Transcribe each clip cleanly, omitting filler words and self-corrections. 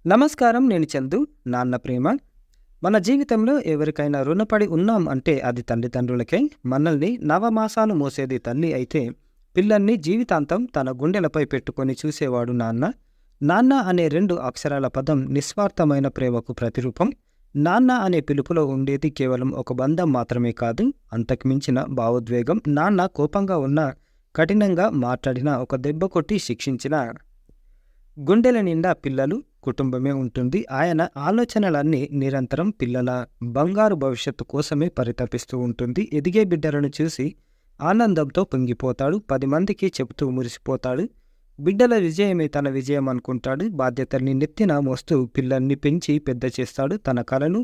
నమస్కారం. నేను చందు. నాన్న ప్రేమ. మన జీవితంలో ఎవరికైనా రుణపడి ఉన్నాం అంటే అది తల్లిదండ్రులకే. మనల్ని నవమాసాలు మోసేది తల్లి అయితే, పిల్లల్ని జీవితాంతం తన గుండెలపై పెట్టుకొని చూసేవాడు నాన్న. నాన్న అనే 2 అక్షరాల పదం నిస్వార్థమైన ప్రేమకు ప్రతిరూపం. నాన్న అనే పిలుపులో ఉండేది కేవలం ఒక బంధం మాత్రమే కాదు, అంతకు మించిన భావోద్వేగం. నాన్న కోపంగా ఉన్నా, కఠినంగా మాట్లాడినా, ఒక దెబ్బ కొట్టి శిక్షించిన గుండెల నిండా పిల్లలు, కుటుంబమే ఉంటుంది. ఆయన ఆలోచనలన్నీ నిరంతరం పిల్లల బంగారు భవిష్యత్తు కోసమే పరితపిస్తూ ఉంటుంది. ఎదిగే బిడ్డలను చూసి ఆనందంతో పొంగిపోతాడు. 10 మందికి చెబుతూ మురిసిపోతాడు. బిడ్డల విజయమే తన విజయం అనుకుంటాడు. బాధ్యతల్ని నెత్తిన మోస్తూ పిల్లల్ని పెంచి పెద్ద చేస్తాడు. తన కలలు,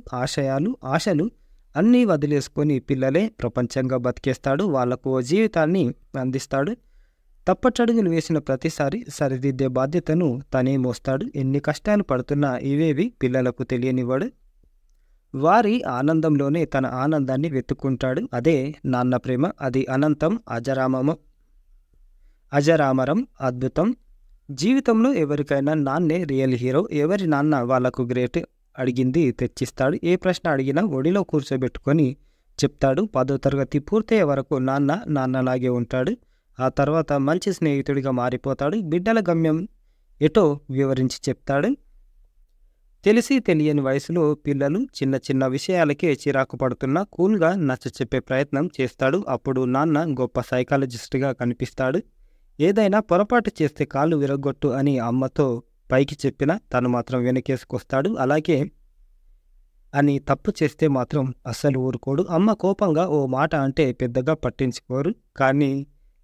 ఆశలు అన్నీ వదిలేసుకొని పిల్లలే ప్రపంచంగా బతికేస్తాడు. వాళ్లకు ఓ జీవితాన్ని అందిస్తాడు. తప్పటడుగులు వేసిన ప్రతిసారి సరిదిద్దే బాధ్యతను తనే మోస్తాడు. ఎన్ని కష్టాలు పడుతున్నా ఇవేవి పిల్లలకు తెలియనివాడు. వారి ఆనందంలోనే తన ఆనందాన్ని వెతుక్కుంటాడు. అదే నాన్న ప్రేమ. అది అనంతం, అజరామరం, అద్భుతం. జీవితంలో ఎవరికైనా నాన్నే రియల్ హీరో. ఎవరి నాన్న వాళ్లకు గ్రేట్. అడిగింది తెచ్చిస్తాడు. ఏ ప్రశ్న అడిగినా ఒడిలో కూర్చోబెట్టుకొని చెప్తాడు. 10వ తరగతి పూర్తయ్యే వరకు నాన్నలాగే ఉంటాడు. ఆ తర్వాత మంచి స్నేహితుడిగా మారిపోతాడు. బిడ్డల గమ్యం ఎటో వివరించి చెప్తాడు. తెలిసి తెలియని వయసులో పిల్లలు చిన్న చిన్న విషయాలకే చిరాకు పడుతున్నా కూల్గా నచ్చచెప్పే ప్రయత్నం చేస్తాడు. అప్పుడు నాన్న గొప్ప సైకాలజిస్ట్గా కనిపిస్తాడు. ఏదైనా పొరపాటు చేస్తే కాళ్ళు విరగొట్టు అని అమ్మతో పైకి చెప్పినా తను మాత్రం వెనకేసుకొస్తాడు. అలాగే అని తప్పు చేస్తే మాత్రం అస్సలు ఊరుకోడు. అమ్మ కోపంగా ఓ మాట అంటే పెద్దగా పట్టించుకోరు. కానీ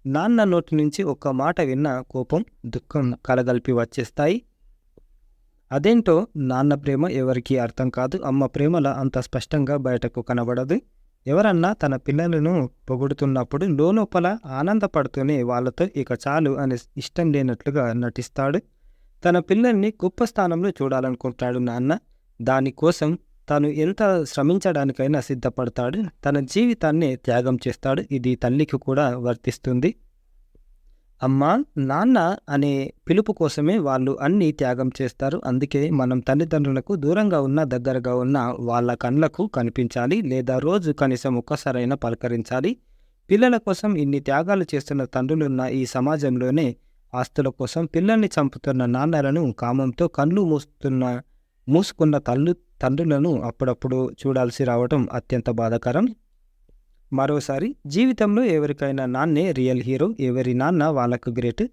నాన్న నోటి నుంచి ఒక్క మాట విన్నా కోపం, దుఃఖం కలగలిపి వచ్చేస్తాయి. అదేంటో నాన్న ప్రేమ ఎవరికీ అర్థం కాదు. అమ్మ ప్రేమల అంత స్పష్టంగా బయటకు కనబడదు. ఎవరన్నా తన పిల్లలను పొగుడుతున్నప్పుడు లోపల ఆనందపడుతూనే వాళ్ళతో ఇక చాలు అని ఇష్టం లేనట్లుగా నటిస్తాడు. తన పిల్లల్ని గొప్ప స్థానంలో చూడాలనుకుంటాడు నాన్న. దానికోసం తాను ఎంత శ్రమించడానికైనా సిద్ధపడతాడు. తన జీవితాన్ని త్యాగం చేస్తాడు. ఇది తల్లికి కూడా వర్తిస్తుంది. అమ్మా, నాన్న అనే పిలుపు కోసమే వాళ్ళు అన్నీ త్యాగం చేస్తారు. అందుకే మనం తల్లిదండ్రులకు దూరంగా ఉన్న, దగ్గరగా ఉన్న వాళ్ళ కళ్ళకు కనిపించాలి. లేదా రోజు కనీసం ఒక్కసారైనా పలకరించాలి. పిల్లల కోసం ఇన్ని త్యాగాలు చేస్తున్న తండ్రులున్న ఈ సమాజంలోనే ఆస్తుల కోసం పిల్లల్ని చంపుతున్న నాన్నలను, కామంతో కళ్ళు మూసుకున్న తండ్రులను అప్పుడప్పుడు చూడాల్సి రావటం అత్యంత బాధాకరం. మరోసారి జీవితంలో ఎవరికైనా నాన్నే రియల్ హీరో. ఎవరి నాన్న వాళ్ళకు గ్రేట్.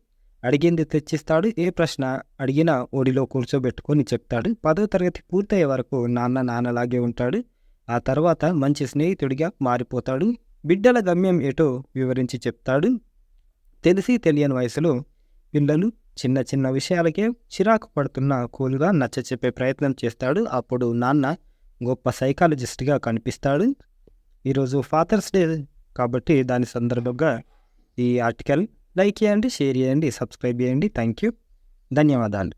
అడిగింది తెచ్చిస్తాడు. ఏ ప్రశ్న అడిగినా ఒడిలో కూర్చోబెట్టుకొని చెప్తాడు. 10వ తరగతి పూర్తయ్యే వరకు నాన్నలాగే ఉంటాడు. ఆ తర్వాత మంచి స్నేహితుడిగా మారిపోతాడు. బిడ్డల గమ్యం ఏటో వివరించి చెప్తాడు. తెలిసి తెలియని వయసులో పిల్లలు చిన్న చిన్న విషయాలకే చిరాకు పడుతున్న కూల్గా నచ్చచెప్పే ప్రయత్నం చేస్తాడు. అప్పుడు నాన్న గొప్ప సైకాలజిస్ట్గా కనిపిస్తాడు. ఈరోజు ఫాదర్స్ డే కాబట్టి దాని సందర్భంగా ఈ ఆర్టికల్ లైక్ చేయండి, షేర్ చేయండి, సబ్స్క్రైబ్ చేయండి. Thank you. ధన్యవాదాలు.